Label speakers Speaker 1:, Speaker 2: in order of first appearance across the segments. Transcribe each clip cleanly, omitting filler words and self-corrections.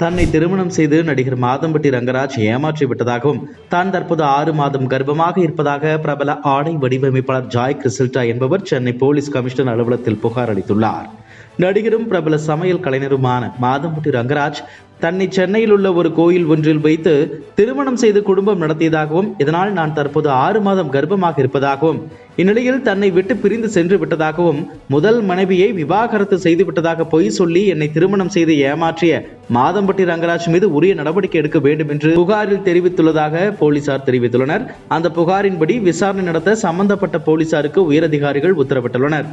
Speaker 1: தன்னை திருமணம் செய்து நடிகர் மாதம்பட்டி ரங்கராஜ் ஏமாற்றி விட்டதாகவும் தான் தற்போது 6 மாதம் கர்ப்பமாக இருப்பதாக பிரபல ஆடை வடிவமைப்பாளர் ஜாய் கிறிஸ்டா என்பவர் சென்னை போலீஸ் கமிஷனர் அலுவலகத்தில் புகார் அளித்துள்ளார். நடிகரும் பிரபல சமையல் கலைஞருமான மாதம்பட்டி ரங்கராஜ் தன்னை சென்னையில் உள்ள ஒரு கோயில் ஒன்றில் வைத்து திருமணம் செய்து குடும்பம் நடத்தியதாகவும் இதனால் நான் தற்போது 6 மாதம் கர்ப்பமாக இருப்பதாகவும் இந்நிலையில் தன்னை விட்டு பிரிந்து சென்று விட்டதாகவும் முதல் மனைவியை விவாகரத்து செய்து விட்டதாக பொய் சொல்லி என்னை திருமணம் செய்து ஏமாற்றிய மாதம்பட்டி ரங்கராஜ் மீது உரிய நடவடிக்கை எடுக்க வேண்டும் என்று புகாரில் தெரிவித்துள்ளதாக போலீசார் தெரிவித்துள்ளனர். அந்த புகாரின்படி விசாரணை நடத்த சம்பந்தப்பட்ட போலீசாருக்கு உயரதிகாரிகள் உத்தரவிட்டுள்ளனர்.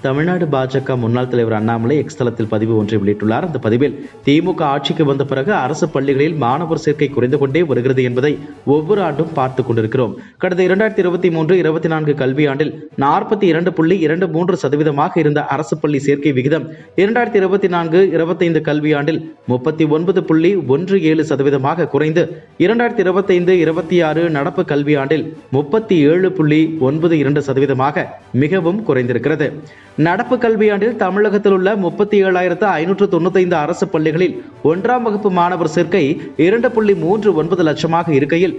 Speaker 1: தமிழ்நாடு பாஜக முன்னாள் தலைவர் அண்ணாமலை எக்ஸ் தளத்தில் பதிவு ஒன்றை வெளியிட்டுள்ளார். அந்த பதிவில் திமுக ஆட்சிக்கு வந்த பிறகு அரசு பள்ளிகளில் மாணவர் சேர்க்கை குறைந்து கொண்டே வருகிறது என்பதை ஒவ்வொரு ஆண்டும் பார்த்துக் கொண்டிருக்கிறோம். கடந்த 2023-24 கல்வியாண்டில் 42.23% இருந்த அரசு பள்ளி சேர்க்கை விகிதம் 2024-25 கல்வியாண்டில் 39.17% குறைந்து 2025-26 நடப்பு கல்வியாண்டில் 37.92% மிகவும் குறைந்திருக்கிறது. நடப்பு கல்வியாண்டில் தமிழகத்தில் உள்ள 37,595 அரசு பள்ளிகளில் 1ஆம் வகுப்பு மாணவர் சேர்க்கை 2.39 லட்சமாக இருக்கையில்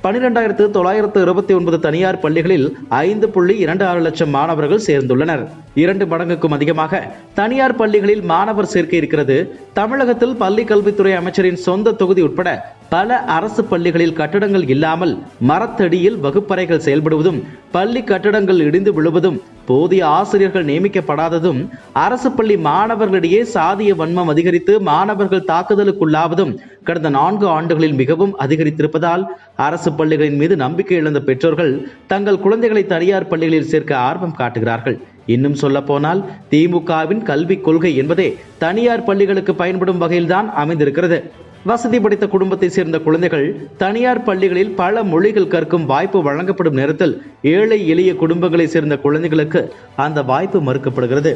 Speaker 1: 12,929 தனியார் பள்ளிகளில் 5.26 லட்சம் மாணவர்கள் சேர்ந்துள்ளனர். 2 மடங்குக்கும் அதிகமாக தனியார் பள்ளிகளில் மாணவர் சேர்க்கை இருக்கிறது. தமிழகத்தில் பள்ளி கல்வித்துறை அமைச்சரின் சொந்த தொகுதி உட்பட பல அரசு பள்ளிகளில் கட்டடங்கள் இல்லாமல் மரத்தடியில் வகுப்பறைகள் செயல்படுவதும், பள்ளி கட்டடங்கள் இடிந்து விழுவதும், போதிய ஆசிரியர்கள் நியமிக்கப்படாததும், அரசு பள்ளி மாணவர்களிடையே சாதிய வன்மம் அதிகரித்து மாணவர்கள் தாக்குதலுக்குள்ளாவதும் கடந்த 4 ஆண்டுகளில் மிகவும் அதிகரித்திருப்பதால் அரசு பள்ளிகளின் மீது நம்பிக்கை இழந்த பெற்றோர்கள் தங்கள் குழந்தைகளை தனியார் பள்ளிகளில் சேர்க்க ஆர்வம் காட்டுகிறார்கள். இன்னும் சொல்ல போனால் திமுகவின் கல்விக் கொள்கை என்பதே தனியார் பள்ளிகளுக்கு பயன்படும் வகையில்தான் அமைந்திருக்கிறது. வசதி படைத்த குடும்பத்தை சேர்ந்த குழந்தைகள் தனியார் பள்ளிகளில் பல மொழிகள் கற்கும் வாய்ப்பு வழங்கப்படும் நேரத்தில் ஏழை எளிய குடும்பங்களை சேர்ந்த குழந்தைகளுக்கு அந்த வாய்ப்பு மறுக்கப்படுகிறது.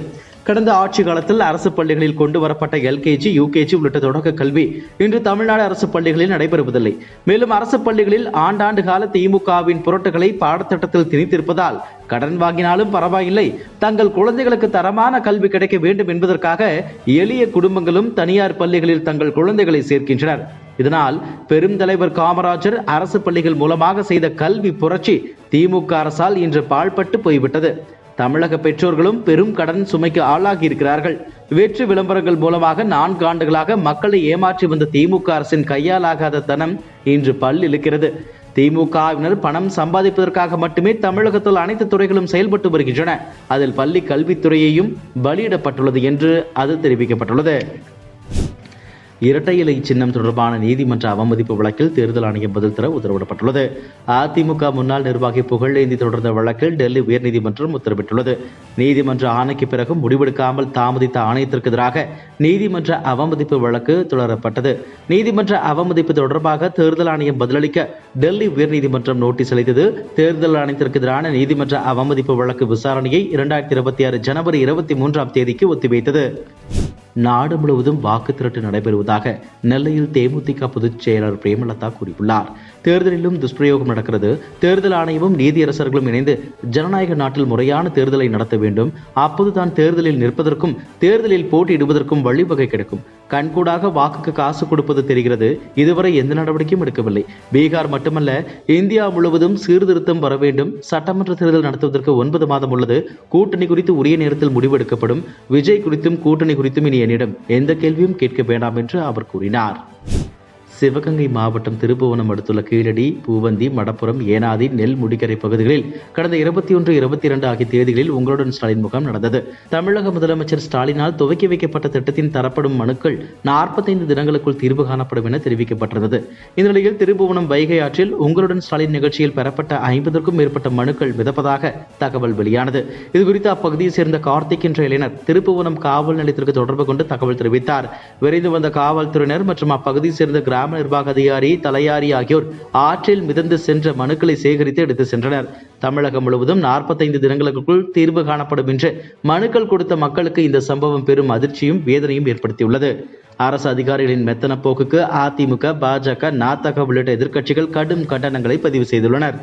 Speaker 1: கடந்த ஆட்சி காலத்தில் அரசு பள்ளிகளில் கொண்டு வரப்பட்ட LKG, UKG உள்ளிட்ட தொடக்க கல்வி இன்று தமிழ்நாடு அரசு பள்ளிகளில் நடைபெறுவதில்லை. மேலும் அரசு பள்ளிகளில் ஆண்டாண்டு கால திமுகவின் புரட்டுகளை பாடத்திட்டத்தில் திணித்திருப்பதால் கடன் வாங்கினாலும் பரவாயில்லை, தங்கள் குழந்தைகளுக்கு தரமான கல்வி கிடைக்க வேண்டும் என்பதற்காக எளிய குடும்பங்களும் தனியார் பள்ளிகளில் தங்கள் குழந்தைகளை சேர்க்கின்றனர். இதனால் பெருந்தலைவர் காமராஜர் அரசு பள்ளிகள் மூலமாக செய்த கல்வி புரட்சி திமுக அரசால் இன்று பாழ்பட்டு போய்விட்டது. தமிழக பெற்றோர்களும் பெரும் கடன் சுமைக்கு ஆளாகி இருக்கிறார்கள். வெற்றி விளம்பரங்கள் மூலமாக 4 ஆண்டுகளாக மக்களை ஏமாற்றி வந்த திமுக அரசின் கையாலாகாத தனம் இன்று பல்லிழுக்கிறது. திமுகவினர் பணம் சம்பாதிப்பதற்காக மட்டுமே தமிழகத்தில் அனைத்து துறைகளும் செயல்பட்டு வருகின்றன. அதில் பள்ளி கல்வித்துறையையும் பலியிடப்பட்டுள்ளது என்று அது தெரிவிக்கப்பட்டுள்ளது. இரட்டை இலை சின்னம் தொடர்பான நீதிமன்ற அவமதிப்பு வழக்கில் தேர்தல் ஆணையம் பதில் தர உத்தரவிடப்பட்டுள்ளது. அதிமுக முன்னாள் நிர்வாகி புகழேந்தி தொடர்ந்த வழக்கில் டெல்லி உயர்நீதிமன்றம் உத்தரவிட்டுள்ளது. நீதிமன்ற ஆணைக்கு பிறகும் முடிவெடுக்காமல் தாமதித்த ஆணையத்திற்கு எதிராக நீதிமன்ற அவமதிப்பு வழக்கு தொடரப்பட்டது. நீதிமன்ற அவமதிப்பு தொடர்பாக தேர்தல் ஆணையம் பதிலளிக்க டெல்லி உயர்நீதிமன்றம் நோட்டீஸ் அளித்தது. தேர்தல் ஆணையத்திற்கு எதிரான நீதிமன்ற அவமதிப்பு வழக்கு விசாரணையை 2026 ஜனவரி 23ஆம் தேதிக்கு ஒத்திவைத்தது. நாடு முழுவதும் வாக்கு திரட்டு நடைபெறுவதாக நெல்லையில் தேமுதிக பொதுச் செயலர் பிரேமலதா கூறியுள்ளார். தேர்தலிலும் துஷ்பிரயோகம் நடக்கிறது. தேர்தல் ஆணையமும் நீதியரசர்களும் இணைந்து ஜனநாயக நாட்டில் முறையான தேர்தலை நடத்த வேண்டும். அப்போதுதான் தேர்தலில் நிற்பதற்கும் தேர்தலில் போட்டியிடுவதற்கும் வழிவகை கிடைக்கும். கண்கூடாக வாக்குக்கு காசு கொடுப்பது தெரிகிறது. இதுவரை எந்த நடவடிக்கையும் எடுக்கவில்லை. பீகார் மட்டுமல்ல, இந்தியா முழுவதும் சீர்திருத்தம் வர வேண்டும். சட்டமன்ற தேர்தல் நடத்துவதற்கு 9 மாதம் உள்ளது. கூட்டணி குறித்து உரிய நேரத்தில் முடிவெடுக்கப்படும். விஜய் குறித்தும் கூட்டணி குறித்தும் இனி என்னிடம் எந்த கேள்வியும் கேட்க வேண்டாம் என்று அவர் கூறினார். சிவகங்கை மாவட்டம் திருப்புவனம் அடுத்துள்ள கீழடி, பூவந்தி, மடப்புரம், ஏனாதி, நெல் முடிக்கரை பகுதிகளில் கடந்த 21, 22 ஆகிய தேதிகளில் உங்களுடன் ஸ்டாலின் முகாம் நடந்தது. தமிழக முதலமைச்சர் ஸ்டாலினால் துவக்கி வைக்கப்பட்ட திட்டத்தின் தரப்படும் மனுக்கள் 45 தினங்களுக்குள் தீர்வு காணப்படும் என தெரிவிக்கப்பட்டிருந்தது. இந்நிலையில் திருப்புவனம் வைகை ஆற்றில் உங்களுடன் ஸ்டாலின் நிகழ்ச்சியில் பெறப்பட்ட 50க்கும் மேற்பட்ட மனுக்கள் மிதப்பதாக தகவல் வெளியானது. இதுகுறித்து அப்பகுதியை சேர்ந்த கார்த்திக் என்ற இளைஞர் திருப்புவனம் காவல் நிலையத்திற்கு தொடர்பு கொண்டு தகவல் தெரிவித்தார். விரைந்து வந்த காவல்துறையினர் மற்றும் அப்பகுதியை சேர்ந்த கிராம நிர்வாக அதிகாரி தலையாரி ஆகியோர் ஆற்றில் மிதந்து சென்ற மனுக்களை சேகரித்து எடுத்து சென்றனர். தமிழகம் முழுவதும் 45 தினங்களுக்குள் தீர்வு காணப்படும் என்று மனுக்கள் கொடுத்த மக்களுக்கு இந்த சம்பவம் பெரும் அதிர்ச்சியும் வேதனையும் ஏற்படுத்தியுள்ளது. அரசு அதிகாரிகளின் மெத்தன போக்குக்கு அதிமுக, பாஜக, நாத்தக உள்ளிட்ட எதிர்க்கட்சிகள் கடும் கண்டனங்களை பதிவு செய்துள்ளனர்.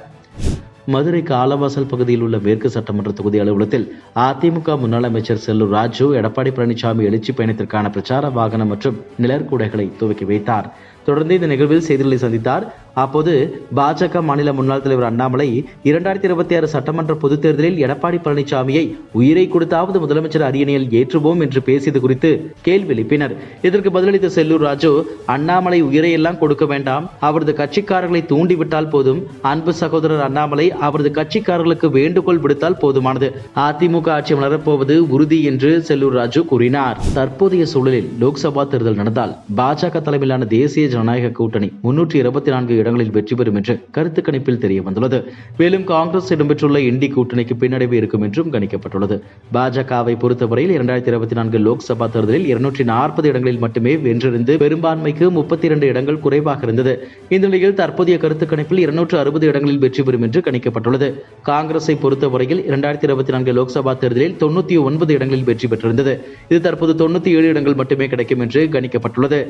Speaker 1: மதுரை காலவாசல் பகுதியில் உள்ள மேற்கு சட்டமன்ற தொகுதி அலுவலகத்தில் அதிமுக முன்னாள் அமைச்சர் செல்லூர் ராஜு எடப்பாடி பழனிசாமி எழுச்சி பயணத்திற்கான பிரச்சார வாகனம் மற்றும் நிழற்குடைகளை துவக்கி வைத்தார். தொடர்ந்து இந்த நிகழ்வில் செய்திகளை சந்தித்தார். அப்போது பாஜக மாநில முன்னாள் தலைவர் அண்ணாமலை 2026 சட்டமன்ற பொதுத் தேர்தலில் எடப்பாடி பழனிசாமியை உயிரை கொடுத்தாவது முதலமைச்சர் அரியணையில் ஏற்றுவோம் என்று பேசியது குறித்து கேள்வி எழுப்பினர். இதற்கு பதிலளித்த செல்லூர் ராஜு, அண்ணாமலை உயிரை எல்லாம் கொடுக்க வேண்டாம், அவரது கட்சிக்காரர்களை தூண்டிவிட்டால் போதும். அன்பு சகோதரர் அண்ணாமலை அவரது கட்சிக்காரர்களுக்கு வேண்டுகோள் விடுத்தால் போதுமானது. அதிமுக ஆட்சி வளரப்போவது உறுதி என்று செல்லூர் ராஜு கூறினார். தற்போதைய சூழலில் லோக்சபா தேர்தல் நடந்தால் பாஜக தலைமையிலான தேசிய ஜனநாயக கூட்டணி 324 இடங்களில் வெற்றி பெறும் என்று கருத்து கணிப்பில் தெரிய வந்துள்ளது. மேலும் காங்கிரஸ் இடம்பெற்றுள்ள இண்டி கூட்டணிக்கு பின்னடைவு இருக்கும் என்றும் கணிக்கப்பட்டுள்ளது. பாஜகவை பொறுத்தவரையில் 2024 லோக்சபா தேர்தலில் 240 இடங்களில் மட்டுமே வென்றிருந்து பெரும்பான்மைக்கு 32 இடங்கள் குறைவாக இருந்தது. இந்த நிலையில் தற்போதைய கருத்து கணிப்பில் 260 இடங்களில் வெற்றி பெறும் என்று கணிக்கப்பட்டுள்ளது. காங்கிரஸை பொறுத்தவரையில் 2024 லோக்சபா தேர்தலில் 99 இடங்களில் வெற்றி பெற்றிருந்தது. இது தற்போது 97 இடங்கள் மட்டுமே கிடைக்கும் என்று கணிக்கப்பட்டுள்ளது.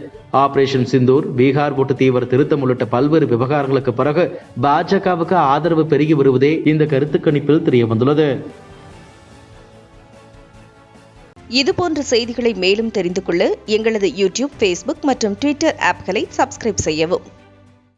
Speaker 1: ஆபரேஷன் சிந்தூர், பீகார் ஓட்டு தீவிர திருத்தம் உள்ளிட்ட பல்வேறு விவகாரங்களுக்கு பிறகு பாஜகவுக்கு ஆதரவு பெருகி வருவதே இந்த கருத்து கணிப்பில் தெரிய வந்துள்ளது.
Speaker 2: இதுபோன்ற செய்திகளை மேலும் தெரிந்து கொள்ள எங்களது யூடியூப், ஃபேஸ்புக் மற்றும் ட்விட்டர் ஆப்களை சப்ஸ்கிரைப் செய்யவும்.